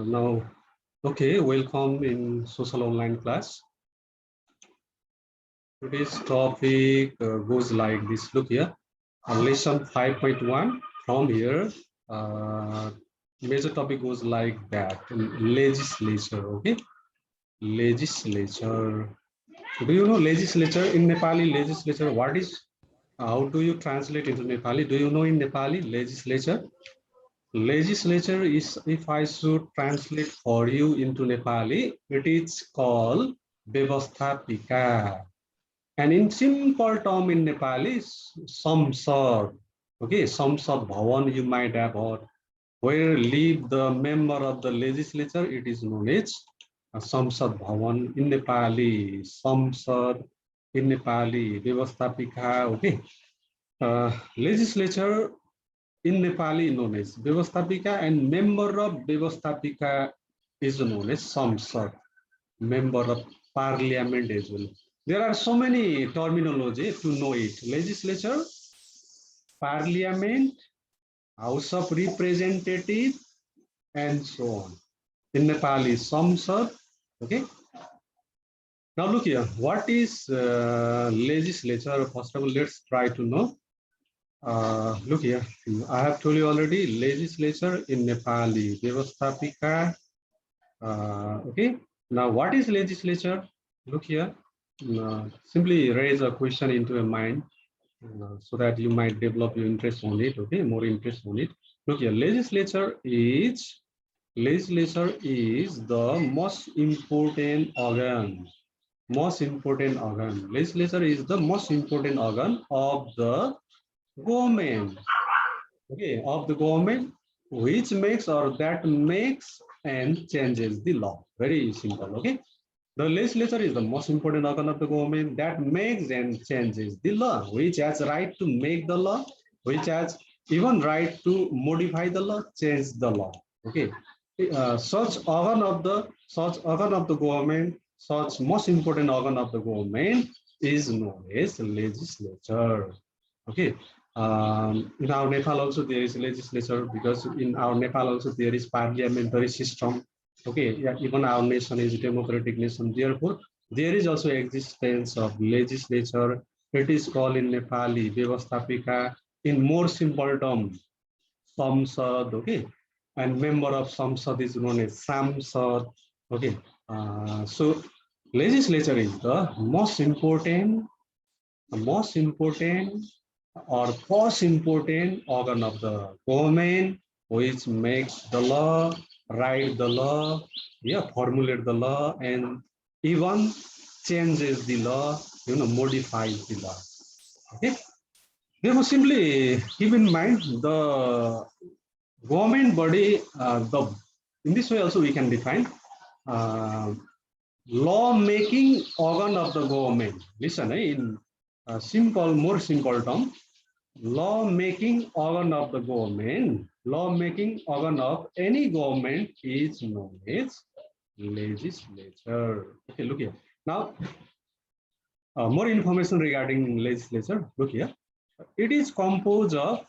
Now, okay, welcome in social online class. Today's topic goes like this. Look here, lesson 5.1. From here, major topic goes like that. Legislature. Okay, legislature. Do you know legislature in Nepali? Legislature. What is? How do you translate into Nepali? Do you know in Nepali legislature? Legislature is, if I should translate for you into Nepali, it is called Vyavasthapika. And in simple term in Nepali, Samsad. Okay, Samsad Bhavan you might have heard. Where live the member of the legislature, it is known as Samsad Bhavan in Nepali, Samsad in Nepali, Vyavasthapika. Okay, legislature in Nepali known as Vyavasthapika, and member of Vyavasthapika is known as Samsad, member of parliament as well. There are so many terminology to know it. Legislature, parliament, house of representative, and so on. In Nepali, Samsad. Okay. Now look here, what is legislature? First of all, let's try to know. Look here, I have told you already, legislature in Nepali, Vyavasthapika. Okay, now what is legislature? Look here, simply raise a question into your mind so that you might develop your interest on it, okay, more interest on it. Look here, legislature is the most important organ. Legislature is the most important organ of the government, okay, of the government, which makes or that makes and changes the law. Very simple, okay. The legislature is the most important organ of the government that makes and changes the law, which has right to make the law, which has even right to modify the law, change the law. Okay, such organ of the government, such most important organ of the government is known as legislature. Okay. In our Nepal also there is legislature, because in our Nepal also there is parliamentary system. Okay, yeah, even our nation is a democratic nation. Therefore, there is also existence of legislature. It is called in Nepali Vyavasthapika. In more simple term, Samsad. Okay, and member of Samsad is known as Samsad. Okay, so legislature is the most important or first important organ of the government, which makes the law, write the law, yeah, formulate the law, and even changes the law, modifies the law. Okay. Therefore, simply keep in mind the government body. In this way also we can define law-making organ of the government. Listen, in more simple term, law-making organ of the government, law-making organ of any government is known as legislature. Okay, look here. Now, more information regarding legislature. Look here. It is composed of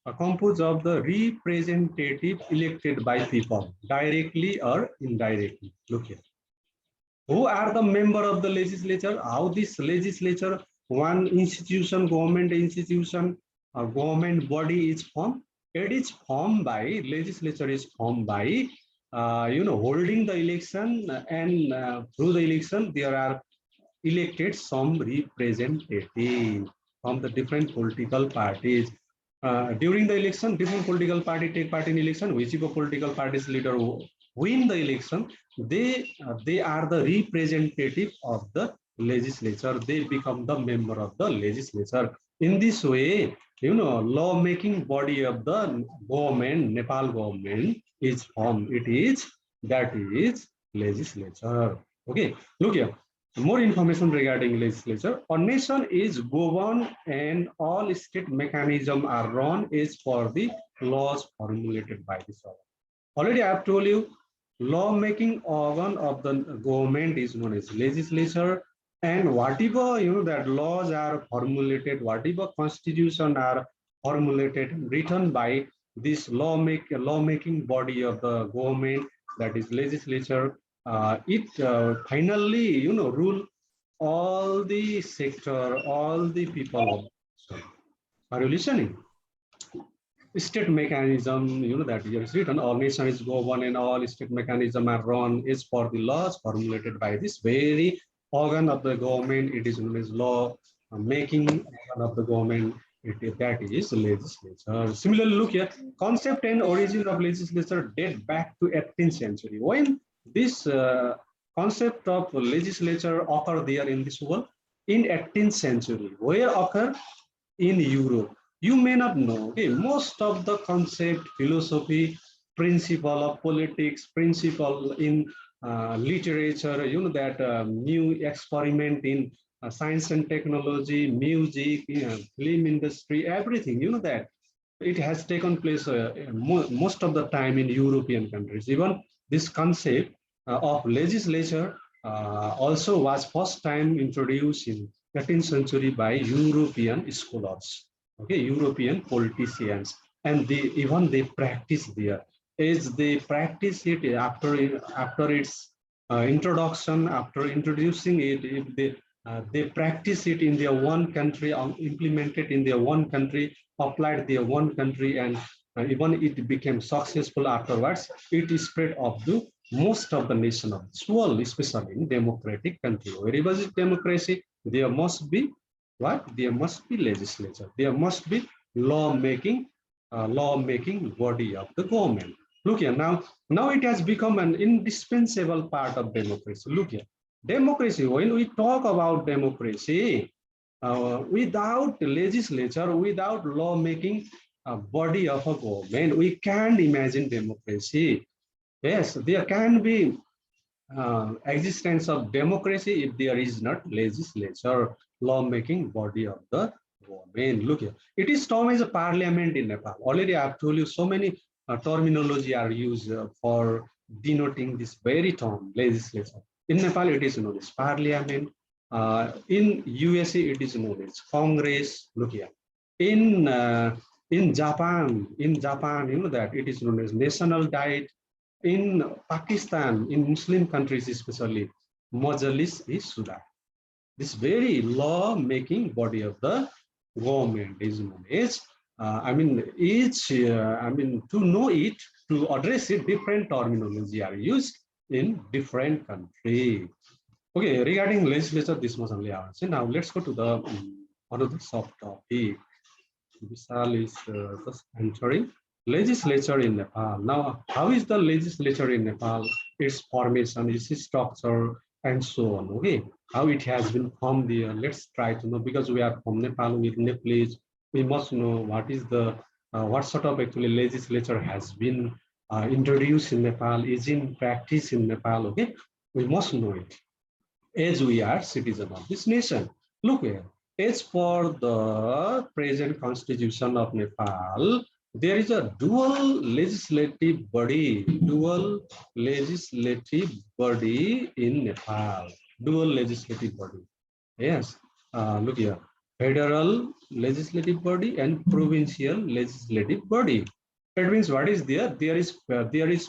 the representative elected by people, directly or indirectly. Look here. Who are the member of the legislature? How this legislature, one institution, government institution, a government body is formed? It is formed by, legislature is formed by, holding the election, and through the election there are elected some representative from the different political parties. During the election, different political party take part in election. Whichever political party's leader win the election, they are the representative of the legislature. They become the member of the legislature. In this way, law-making body of the government, Nepal government, is formed. That is legislature. Okay, look here. More information regarding legislature. A nation is governed and all state mechanisms are run as per the laws formulated by this organ. Already I have told you, law-making organ of the government is known as legislature, and whatever that laws are formulated, whatever constitution are formulated, written by this lawmaking body of the government, that is legislature, it finally, rule all the sector, all the people. Are you listening? State mechanism, that here is written, all nation is governed and all state mechanism are run is for the laws formulated by this very organ of the government. It is known as law making organ of the government. That is legislature. Similarly, look here, concept and origin of legislature date back to 18th century. When this concept of legislature occurred there in this world? In 18th century. Where occur? In Europe. You may not know, okay, most of the concept, philosophy, principle of politics, principle in literature, that new experiment in science and technology, music, film industry, everything, that it has taken place most of the time in European countries. Even this concept of legislature also was first time introduced in 13th century by European scholars, okay, European politicians, and even they practice there. As they practice it after its introduction, after introducing it, if they practice it in their one country, implemented in their one country, applied their one country, and even it became successful afterwards. It is spread up to most of the nation of this world, especially in democratic country. Wherever is democracy, there must be what? There must be legislature. There must be lawmaking body of the government. Look here now. Now it has become an indispensable part of democracy. Look here, democracy. When we talk about democracy, without legislature, without lawmaking body of a government, we can't imagine democracy. Yes, there can be existence of democracy if there is not legislature, lawmaking body of the government. Look here, it is termed as a parliament in Nepal. Already I have told you so many terminology are used for denoting this very term, legislature. In Nepal, it is known as parliament. In USA, it is known as Congress. Look here. In Japan, that it is known as national diet. In Pakistan, in Muslim countries especially, Majlis-e-Shura. This very law-making body of the government is known as, to know it, to address it, different terminology are used in different countries. Okay, regarding legislature, this was only our answer. Now let's go to the another subtopic. Vishal is just entering. Legislature in Nepal. Now, how is the legislature in Nepal? Its formation, its structure, and so on. Okay, how it has been formed there. Let's try to know, because we are from Nepal with Nepalese. We must know what is the what sort of actually legislature has been introduced in Nepal, is in practice in Nepal. Okay, we must know it as we are citizens of this nation. Look here. As for the present constitution of Nepal, there is a dual legislative body in Nepal. Dual legislative body. Yes. Look here. Federal legislative body and provincial legislative body. That means what is there? There is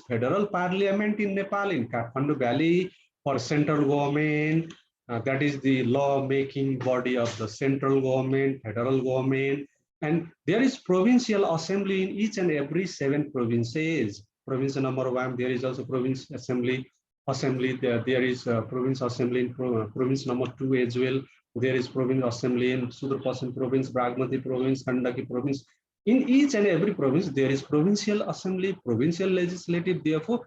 federal parliament in Nepal, in Kathmandu Valley, for central government. That is the law-making body of the central government, federal government. And there is provincial assembly in each and every 7 provinces. Province number 1, there is also province assembly. There is province assembly in province number 2 as well. There is province assembly in Sudur province, Bagmati province, Gandaki province. In each and every province, there is provincial assembly, provincial legislative. Therefore,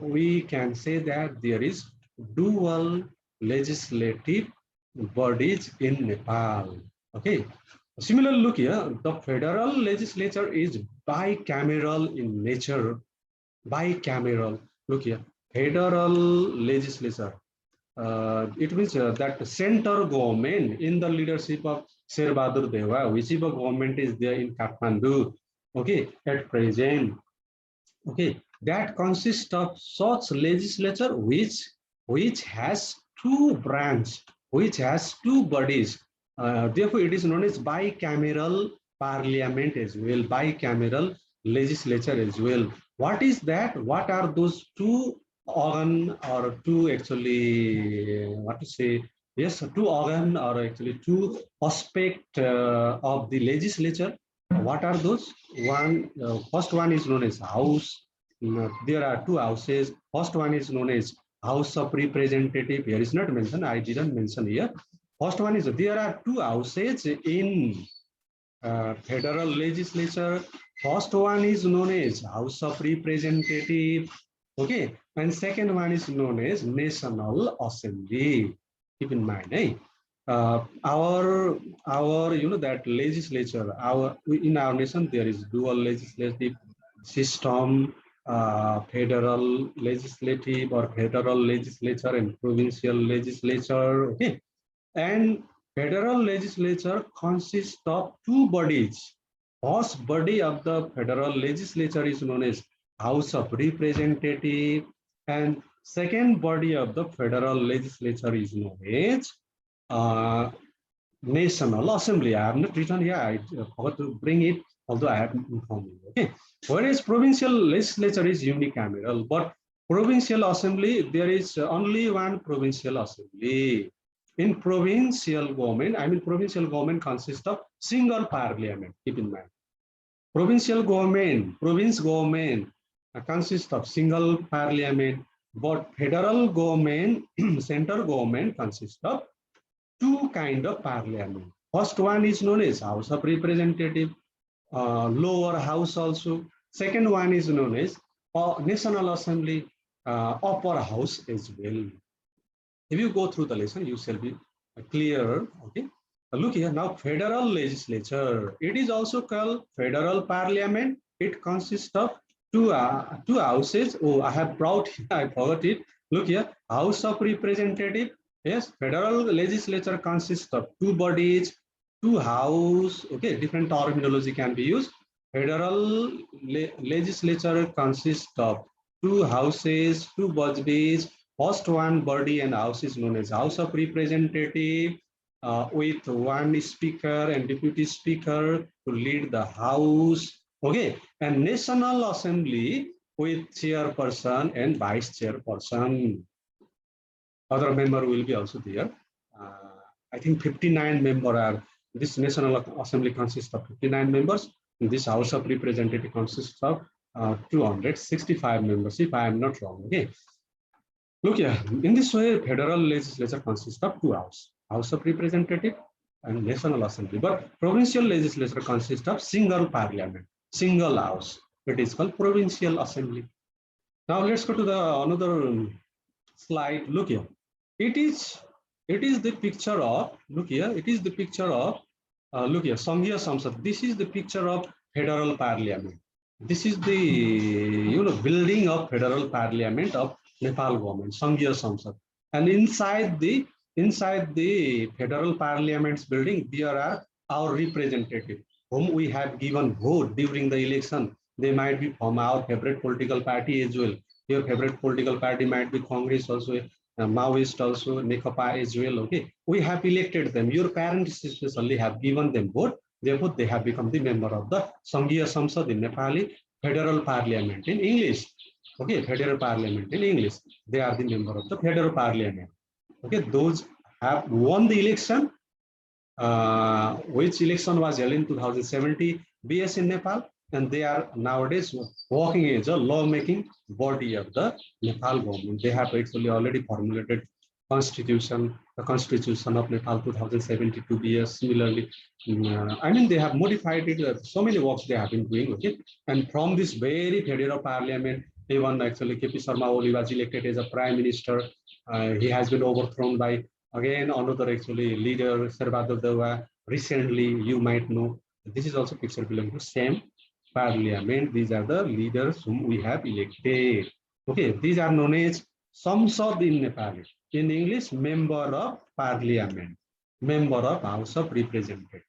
we can say that there is dual legislative bodies in Nepal. Okay. Similarly, look here, the federal legislature is bicameral in nature. Bicameral. Look here, federal legislature. It means that the center government in the leadership of Sher Bahadur Deva, whichever government is there in Kathmandu, okay, at present, okay, that consists of such legislature which has 2 branches, which has 2 bodies. Therefore, it is known as bicameral parliament as well, bicameral legislature as well. What is that? What are those two organ or two actually, what to say? Yes, two organ or actually two aspect of the legislature. What are those? First one is known as house. There are two houses. First one is known as House of Representative. Here is not mentioned. I didn't mention here. First one is there are two houses in federal legislature. First one is known as House of Representative, okay, and second one is known as National Assembly. Keep in mind, eh? Our that legislature, our in our nation there is dual legislative system, federal legislative or federal legislature and provincial legislature, okay. And federal legislature consists of two bodies. First body of the federal legislature is known as House of Representative, and second body of the federal legislature is known as National Assembly. I have not written here. I forgot to bring it, although I have informed you. Okay. Whereas provincial legislature is unicameral, but provincial assembly, there is only one provincial assembly. In provincial government, provincial government consists of single parliament. Keep in mind, provincial government, province government consists of single parliament, but federal government, central government consists of two kind of parliament. First one is known as House of Representative, lower house also. Second one is known as National Assembly, upper house as well. If you go through the lesson, you shall be clearer. Okay. Look here now, federal legislature. It is also called federal parliament. It consists of two houses. Oh, I have brought. I forgot it. Look here, House of Representative. Yes, federal legislature consists of two bodies, two house. Okay, different terminology can be used. Federal legislature consists of two houses, two bodies. First one body and house is known as House of Representative, with one speaker and deputy speaker to lead the house. Okay, and National Assembly with chairperson and vice chairperson. Other member will be also there. I think 59 members are. This National Assembly consists of 59 members. And this House of Representative consists of 265 members, if I am not wrong. Okay. Look here, in this way, federal legislature consists of two houses, House of Representative and National Assembly. But provincial legislature consists of single parliament, single house. It is called Provincial Assembly. Now let's go to the another slide. Look here. It is the picture of, look here, it is the picture of, look here, Sanghiya Samsad. This is the picture of federal parliament. This is the building of federal parliament of Nepal government, Sanghiya Samsad. And inside the federal parliament's building, there are our representatives whom we have given vote during the election. They might be from our favorite political party as well. Your favorite political party might be Congress also, Maoist also, Nekapa as well. Okay, we have elected them. Your parents especially have given them vote. Therefore, they have become the member of the Sanghiya Samsad in Nepali, federal parliament in English. Okay, federal parliament in English. They are the member of the federal parliament. Okay, those have won the election, which election was held in 2070 BS in Nepal, and they are nowadays working as a lawmaking body of the Nepal government. They have actually already formulated constitution, the constitution of Nepal 2072 BS. Similarly, they have modified it. So many works they have been doing. Okay, and from this very federal parliament, even actually KP Sharma Oli was elected as a prime minister. He has been overthrown by again another actually leader, Sarbadar Deva. Recently, you might know, this is also picture belonging to same parliament. These are the leaders whom we have elected. Okay, these are known as Samsad in Nepali. In English, member of parliament, member of House of Representatives.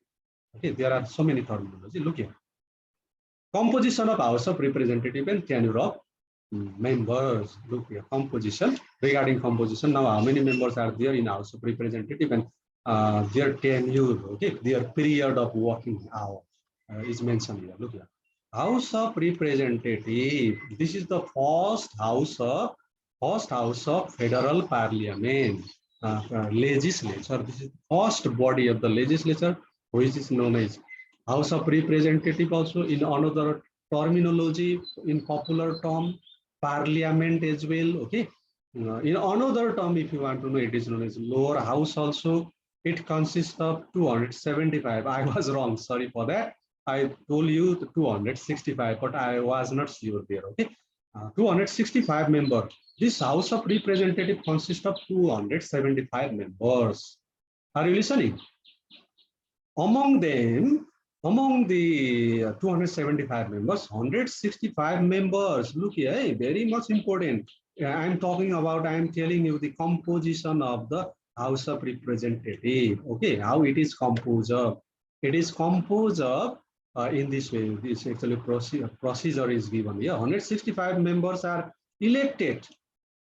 Okay, there are so many terminology. Look here. Composition of House of Representative and tenure of members. Look here, composition. Regarding composition, now how many members are there in House of Representative and their tenure, okay, their period of working hour is mentioned here. Look here. House of Representative. This is the first house of Federal Parliament, legislature. This is the first body of the legislature, which is known as House of Representative. Also, in another terminology, in popular term, Parliament as well. Okay. In another term, if you want to know, it is known as lower house. Also, it consists of 275. I was wrong. Sorry for that. I told you 265, but I was not sure there. Okay, 265 members. This House of Representative consists of 275 members. Are you listening? Among them, among the 275 members, 165 members. Look here, very much important. I'm talking about, I'm telling you the composition of the House of Representative. Okay, how it is composed of. It is composed of in this way. This actually procedure is given here. 165 members are elected.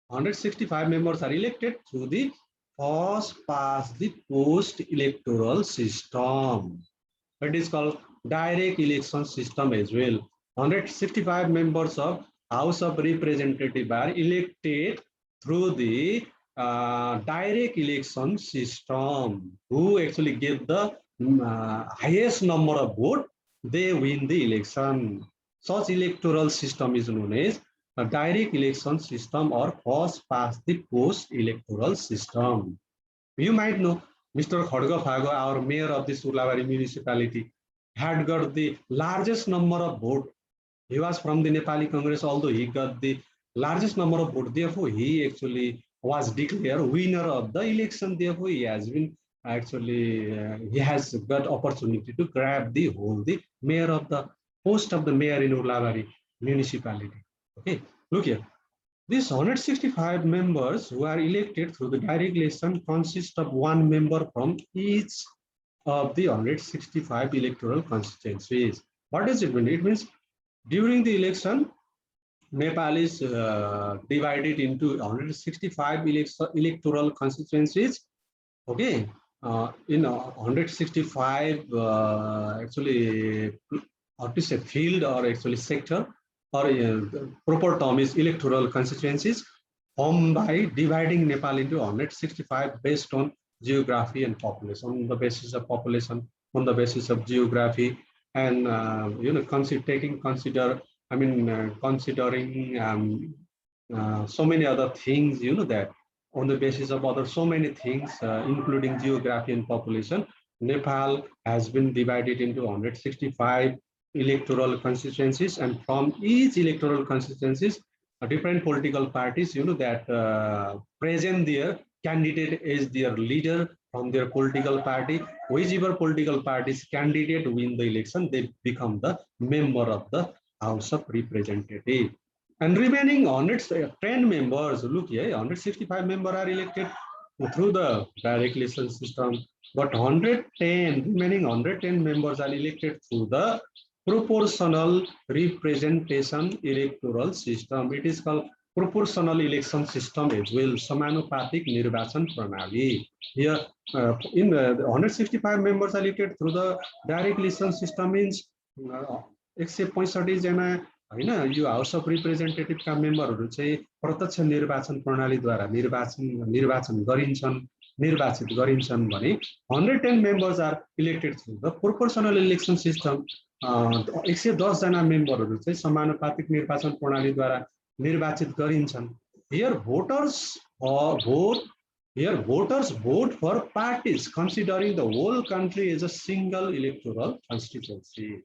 165 members are elected through the first past the post electoral system. It is called direct election system as well. 165 members of House of Representatives are elected through the direct election system. Who actually get the highest number of votes, they win the election. Such electoral system is known as a direct election system or first past the post electoral system. You might know Mr. Khadga Phago, our mayor of this Urlavari municipality, had got the largest number of votes. He was from the Nepali Congress, although he got the largest number of votes. Therefore, he actually was declared winner of the election. Therefore, he has been actually, he has got opportunity to grab the mayor of the post of the mayor in Urlavari municipality. Okay, look here. These 165 members who are elected through the direct election consist of one member from each of the 165 electoral constituencies. What does it mean? It means during the election, Nepal is divided into 165 electoral constituencies. Okay, in 165 actually, how to say, field or actually sector, or proper term is electoral constituencies, formed by dividing Nepal into 165 based on geography and population, on the basis of population, on the basis of geography, and considering so many other things, that on the basis of other so many things, including geography and population, Nepal has been divided into 165 electoral constituencies, and from each electoral constituencies, different political parties, that present their candidate as their leader from their political party. Whichever political party's candidate win the election, they become the member of the House of Representatives. And remaining 110 members, look here, 165 members are elected through the direct election system, but remaining 110 members are elected through the proportional representation electoral system. It is called proportional election system as well, समानुपातिक निर्वाचन प्रणाली. Here, in the 165 members are elected through the direct election system means 165 जना हैन, यो house of representative का मेम्बरहरू चाहिँ प्रत्यक्ष निर्वाचन प्रणालीद्वारा निर्वाचित गरिन्छन् भने 110 members are elected through the proportional election system. 110 जना मेम्बरहरू चाहिँ समानुपातिक निर्वाचन प्रणालीद्वारा निर्वाचित गरिन्छन्. Here voters vote for parties considering the whole country as a single electoral constituency.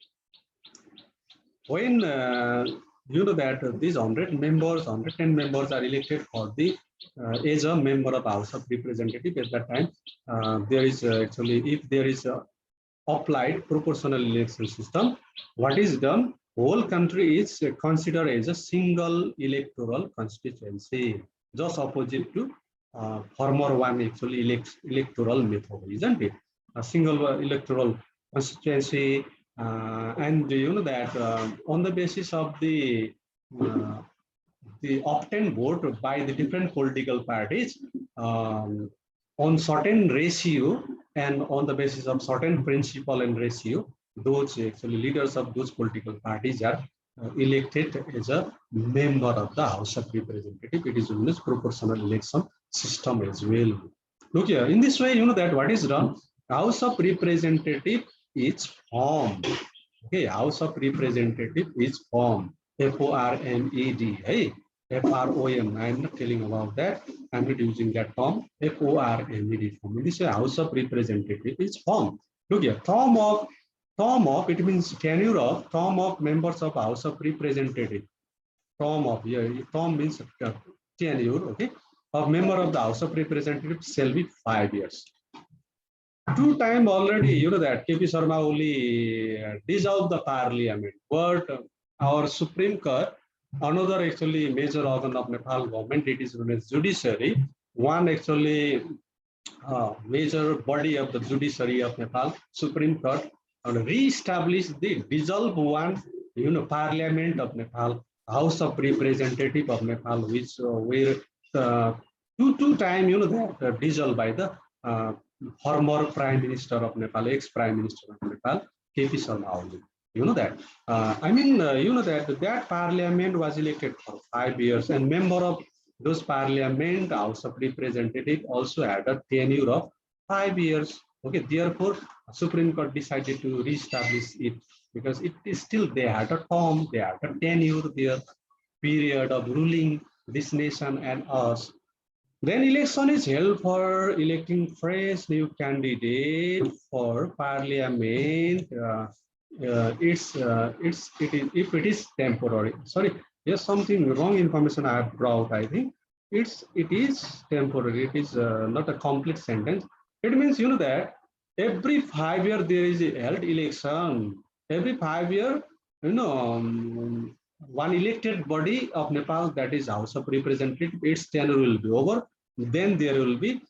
When that these 110 members are elected for the as a member of House of Representatives, at that time there is actually, if there is a applied proportional election system, what is done? Whole country is considered as a single electoral constituency, just opposite to former one actually electoral method, isn't it? A single electoral constituency, and that on the basis of the obtained vote by the different political parties on certain ratio and on the basis of certain principle and ratio, those actually leaders of those political parties are elected as a member of the House of Representatives. It is known as proportional election system as well. Look here, in this way, you know that what is done, House of Representative is formed. Okay, House of Representative is formed. FORMED. Hey, FROM. I'm not telling about that. I'm not using that form. FORMED form. In this way, House of Representative is formed. Look here, it means tenure of term of members of House of Representative. Term means tenure, okay, of member of the House of Representatives shall be 5 years. Two time already, you know that KP Sharma only dissolved the parliament, but our Supreme Court, another actually major organ of Nepal government, it is known as judiciary, one actually major body of the judiciary of Nepal, Supreme Court, and re-established the dissolved one, you know, Parliament of Nepal, House of Representative of Nepal, which were two time, you know, that dissolved by the former Prime Minister of Nepal, ex-Prime Minister of Nepal, KP Sharma Oli. You know that. You know that Parliament was elected for 5 years, and member of those Parliament, House of Representatives also had a tenure of 5 years. Okay, therefore, Supreme Court decided to reestablish it because it is still they had a term, they had a tenure, their period of ruling this nation and us. Then election is held for electing fresh new candidate for Parliament. If it is temporary. Sorry, there's something wrong information I have brought. I think it is temporary. It is not a complete sentence. It means, you know, that every 5 years there is a held election. Every 5 years, you know, one elected body of Nepal, that is House of Representatives, its tenure will be over. Then there will be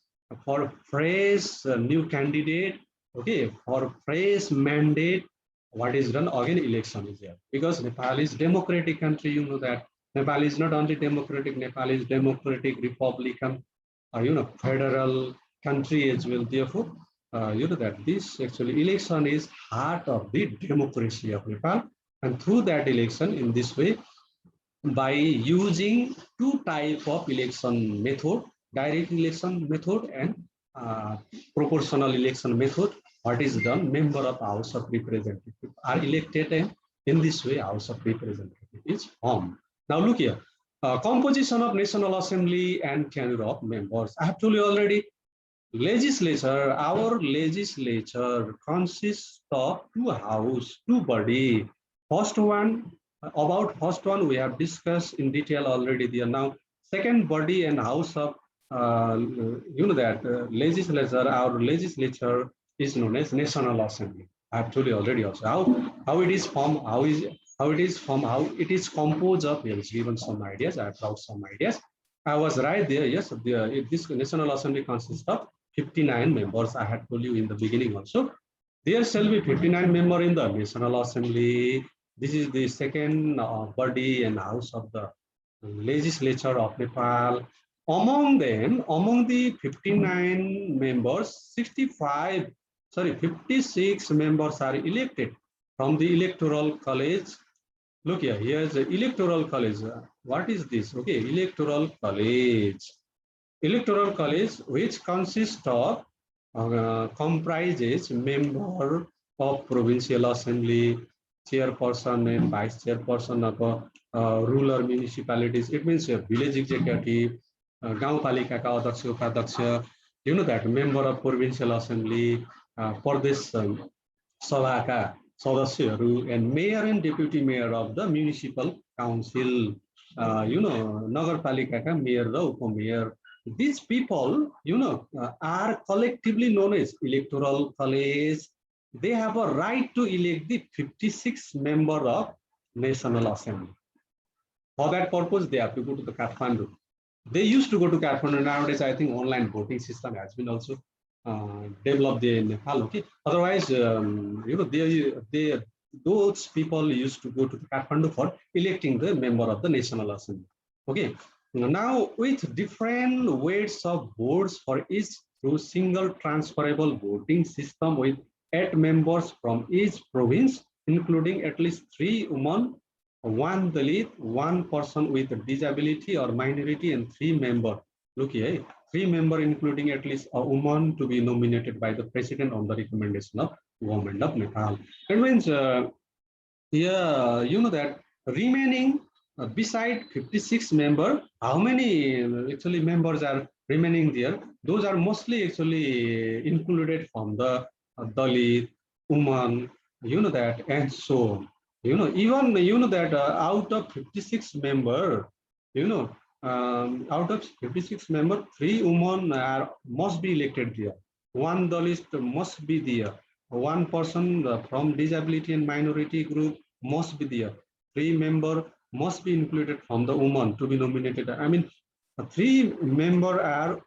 for fresh new candidate, okay, for fresh mandate. What is done again? Election is there because Nepal is democratic country. You know that Nepal is not only democratic. Nepal is democratic, republican, you know, federal country as well. Therefore, you know that this actually election is heart of the democracy of Nepal, and through that election, in this way, by using two type of election method, direct election method and proportional election method, what is done, member of House of Representatives are elected, and in this way House of Representatives is formed. Now look here, composition of National Assembly and tenure of members. I have told you already, legislature, our legislature consists of two house, two body. First one, about first one we have discussed in detail already there. Now second body and house of you know that legislature, our legislature is known as National Assembly. I have told you already also how it is formed, how it is composed of. He has given some ideas. I have brought some ideas. I was right there. Yes, this National Assembly consists of 59 members. I had told you in the beginning also. There shall be 59 members in the National Assembly. This is the second body and house of the legislature of Nepal. Among them, among the 59 members, 56 members are elected from the Electoral College. Look here, here's the Electoral College. What is this? Okay, Electoral College. Electoral College, which consists of, comprises member of Provincial Assembly, chairperson and vice chairperson of rural municipalities. It means a village executive, गाउँपालिका का अध्यक्ष उपाध्यक्ष, you know that member of Provincial Assembly, प्रदेश सभाका सदस्यहरू, and mayor and deputy mayor of the municipal council, you know, नगरपालिकाका mayor raw उपमेयर. These people, you know, are collectively known as Electoral College. They have a right to elect the 56 member of National Assembly. For that purpose, they have to go to the Kathmandu. They used to go to Kathmandu. Nowadays, I think online voting system has been also developed there in Nepal. Okay. Otherwise, you know, those people used to go to the Kathmandu for electing the member of the National Assembly. Okay. Now, with different weights of votes for each through single transferable voting system with 8 members from each province, including at least 3 women, 1 Dalit, 1 person with a disability or minority, and 3 members. Look here, 3 members including at least a woman to be nominated by the president on the recommendation of government of Nepal. It means you know that remaining beside 56 member, how many actually members are remaining there? Those are mostly actually included from the Dalit, woman, you know that, and so on. You know, even you know that out of 56 member, you know, out of 56 member, 3 women are must be elected there. 1 Dalit must be there. 1 person from disability and minority group must be there. 3 member must be included from the woman to be nominated. I mean, 3 member are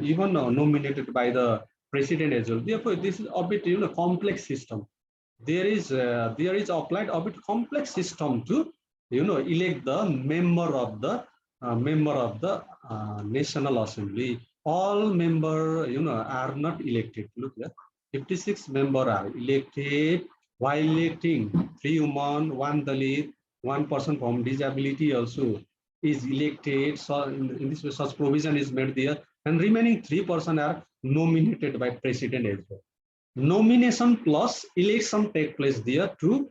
even nominated by the president as well. Therefore, this is a bit complex system. There is applied a bit complex system to elect the member of the National Assembly. All member are not elected. Look here, 56 member are elected. While electing, 3 women, 1 Dalit, 1 person from disability also is elected. So in this way, such provision is made there, and remaining 3 persons are nominated by president as well. Nomination plus election take place there to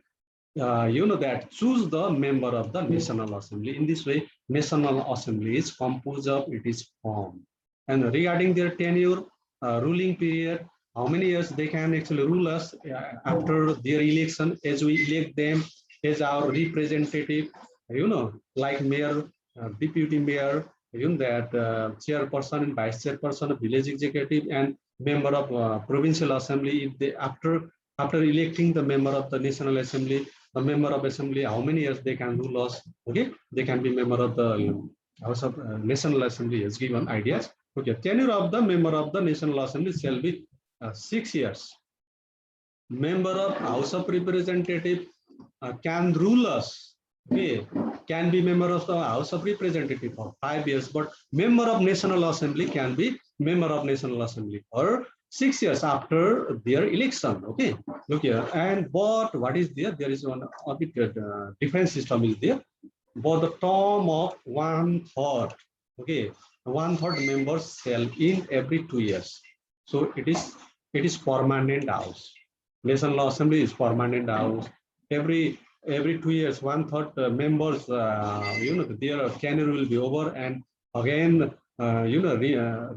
that choose the member of the National Assembly. In this way, National Assembly is composed of, it is formed. And regarding their tenure, ruling period, how many years they can actually rule us after their election, as we elect them as our representative, like mayor, deputy mayor, that chairperson and vice chairperson, village executive, and member of Provincial Assembly. If they after electing the member of the National Assembly, the member of Assembly, how many years they can rule us? Okay, they can be member of the House of National Assembly has given ideas. Okay, tenure of the member of the National Assembly shall be 6 years. Member of House of Representative can rule us. Okay, can be member of the House of Representative for 5 years, but member of National Assembly can be member of National Assembly for 6 years after their election. Okay, look here. And but what is there? There is one a bit different system is there. But the term of 1/3. Okay, 1/3 members shall in every 2 years. So it is permanent house. National Assembly is permanent house. Every 2 years, 1/3 members, their tenure will be over, and again,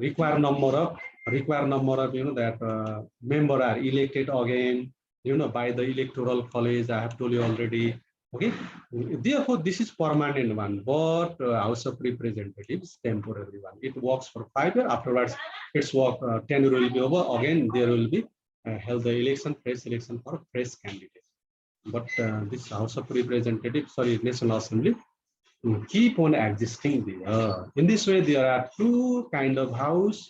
require number of that member are elected again, by the electoral college. I have told you already. Okay, therefore this is permanent one, but House of Representatives temporary one. It works for 5 years. Afterwards, its work tenure will be over. Again, there will be held the election, fresh election for fresh candidate. But this House of Representatives, sorry, National Assembly, keep on existing there. In this way, there are 2 kind of house,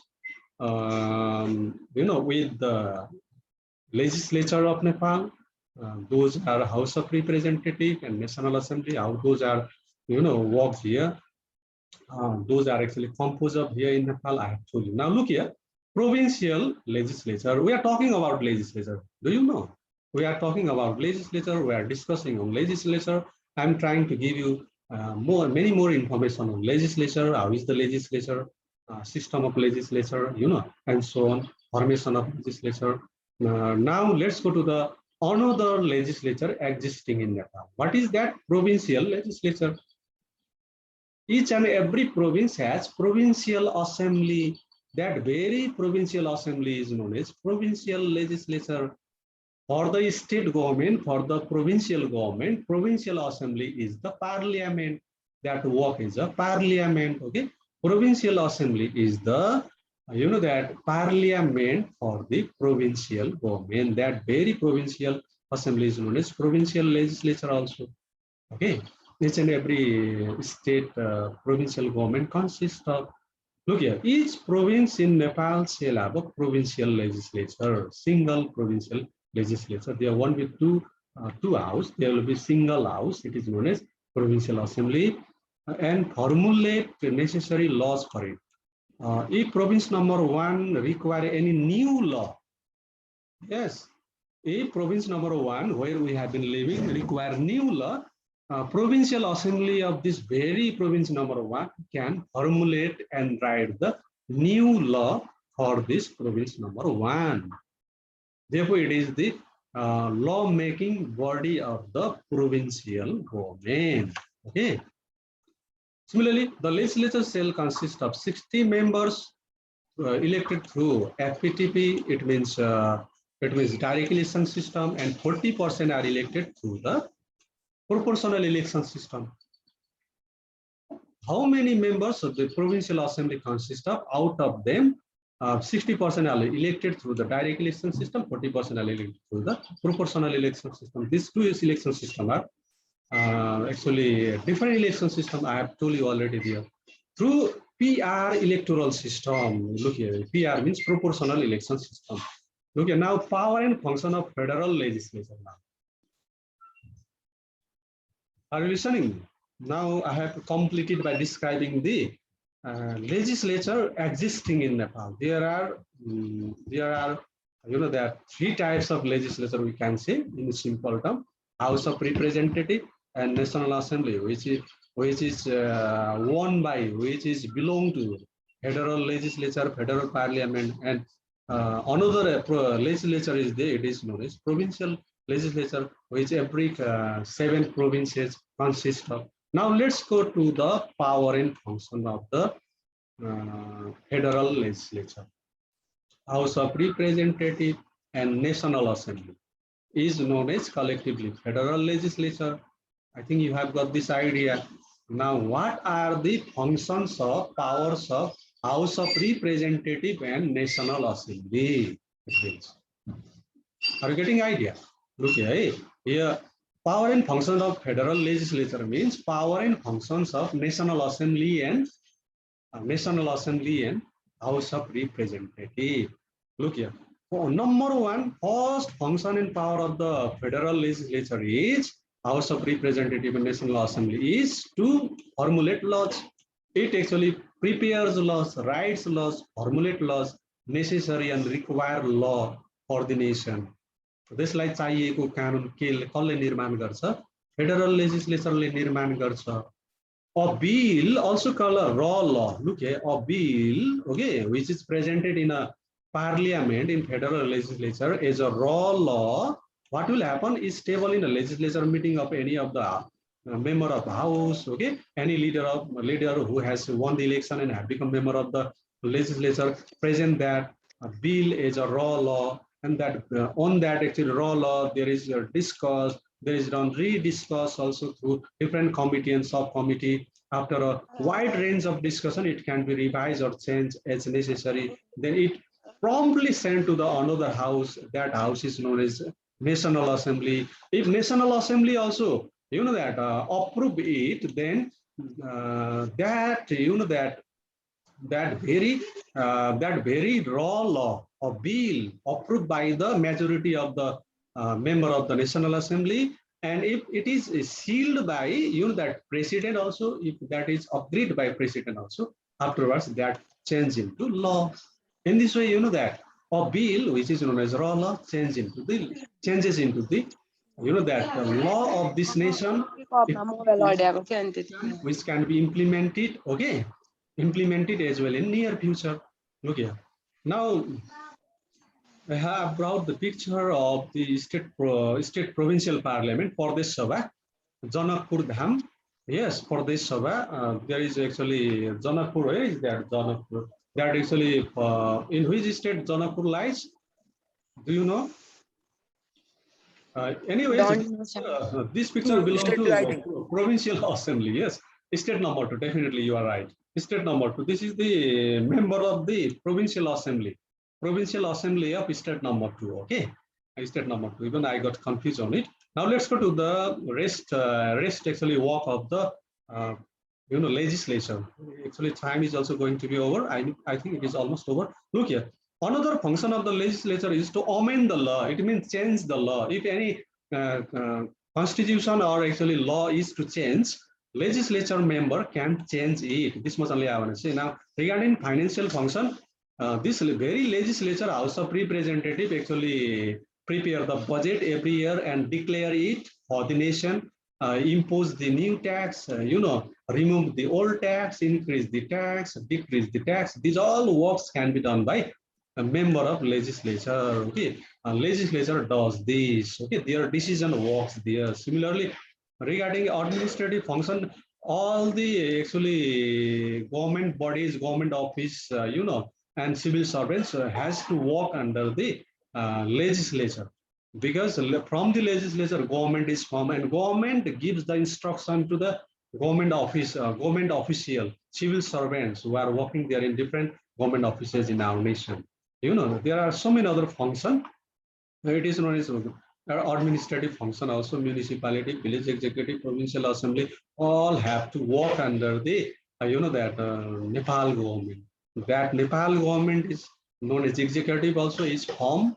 with the Legislature of Nepal. Those are House of Representative and National Assembly. How those are, works here. Those are actually composed of here in Nepal. I have told you. Now look here, Provincial Legislature. We are talking about legislature. Do you know? We are talking about legislature. We are discussing on legislature. I'm trying to give you many more information on legislature. How is the legislature? System of legislature, and so on. Formation of legislature. Now let's go to the another legislature existing in Nepal. What is that? Provincial legislature. Each and every province has provincial assembly. That very provincial assembly is known as provincial legislature. For the state government, for the provincial government, provincial assembly is the parliament. That work is a parliament. Okay, provincial assembly is the that parliament for the provincial government. That very provincial assembly is known as provincial legislature also. Okay, each and every state provincial government consists of, look here, each province in Nepal shall have a provincial legislature, single provincial legislature. There won't be two house, there will be single house. It is known as provincial assembly, and formulate necessary laws for it. If province number 1 require any new law, yes, if province number 1, where we have been living, require new law, Provincial Assembly of this very province number 1 can formulate and write the new law for this province number 1. Therefore, it is the law-making body of the provincial government. Okay. Similarly, the legislature shall consist of 60 members elected through FPTP. It means direct election system, and 40% are elected through the proportional election system. How many members of the Provincial Assembly consist of? Out of them, 60% are elected through the direct election system, 40% are elected through the proportional election system. These two election systems are actually different election system. I have told you already there. Through PR electoral system, look here, PR means proportional election system. Look here, now power and function of federal legislature now. Are you listening? Now I have completed by describing the legislature existing in Nepal. There are there are three types of legislature we can say in simple term: House of Representative and National Assembly, which is belong to federal legislature, federal parliament, and another legislature is there. It is known as provincial legislature, which every 7 provinces consist of. Now let's go to the power and function of the federal legislature. House of Representative and National Assembly is known as collectively federal legislature. I think you have got this idea. Now, what are the functions of powers of House of Representative and National Assembly? Are you getting idea? Look here. Power and function of federal legislature means power and functions of National Assembly and House of Representative. Look here. Number 1, first function and power of the federal legislature is House of Representative and National Assembly is to formulate laws. It actually prepares laws, writes laws, formulate laws, necessary and required law for the nation. त्यसलाई चाहिएको कानुन कसले निर्माण गर्छ? Federal लेजिस्लेचरले निर्माण गर्छ. A bill, also called a raw law. Look here, a bill, okay, which is presented in a parliament in federal legislature as a raw law. What will happen is table in a legislature meeting of any of the member of the house, okay, any leader who has won the election and have become member of the legislature, present that a bill is a raw law. And that on that actually raw law, there is a discuss, there is rediscuss also through different committee and subcommittee. After a wide range of discussion, it can be revised or changed as necessary. Then it promptly sent to the another house. That house is known as National Assembly. If National Assembly also, approve it, then that very raw law or bill approved by the majority of the member of the National Assembly, and if it is sealed by that president also, if that is agreed by president also, afterwards that change into law. In this way, that a bill which is known as raw law changes into the law of this nation, which can be implemented, okay, implemented as well in near future. Look here. Now, I have brought the picture of the state provincial parliament, Pradesh Sabha, Janakpur Dham. Yes, Pradesh Sabha. There is actually Janakpur. Where is that Janakpur? That actually in which state Janakpur lies? Do you know? Anyways, this picture belongs to Provincial Assembly. Yes, state number 2. Definitely, you are right. State number 2. This is the member of the Provincial Assembly. Provincial Assembly of state number 2. Okay, state number 2. Even I got confused on it. Now let's go to the rest actually work of the legislature. Actually, time is also going to be over. I think it is almost over. Look here. Another function of the legislature is to amend the law. It means change the law. If any constitution or actually law is to change, legislature member can change it. This much only I want to say. Now, regarding financial function, this very legislature, House of Representative, actually prepare the budget every year and declare it for the nation, impose the new tax, remove the old tax, increase the tax, decrease the tax. These all works can be done by a member of legislature. Okay, legislature does this. Okay, their decision works there. Similarly, regarding administrative function, all the actually government bodies, government office, and civil servants has to work under the legislature, because from the legislature government is formed and government gives the instruction to the government office, government official, civil servants who are working there in different government offices in our nation. There are so many other functions. It is known as administrative function also. Municipality, village executive, provincial assembly all have to work under the Nepal government. That Nepal government is known as executive also, is formed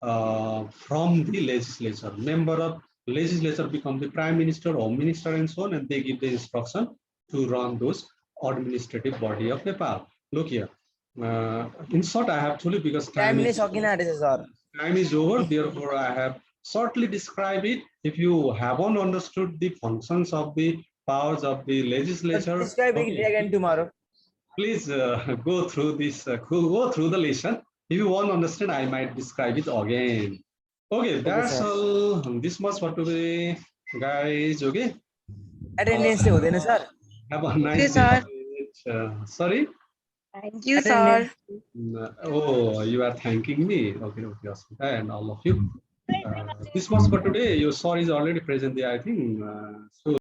from the legislature. Member of legislature become the prime minister or minister and so on, and they give the instruction to run those administrative body of Nepal. Look here. In short, I have told you because time is over. Therefore, I have shortly described it. If you haven't understood the functions of the powers of the legislature, describe it again tomorrow. Please go through this. Go through the lesson. If you want to understand, I might describe it again. Okay, that's all. This much for today, guys. Okay. Attendance sir. Have a nice day. Sorry. Thank you, sir. Oh, you are thanking me. Okay, Asmita, and all of you. This was for today. Your sir is already present there, I think. So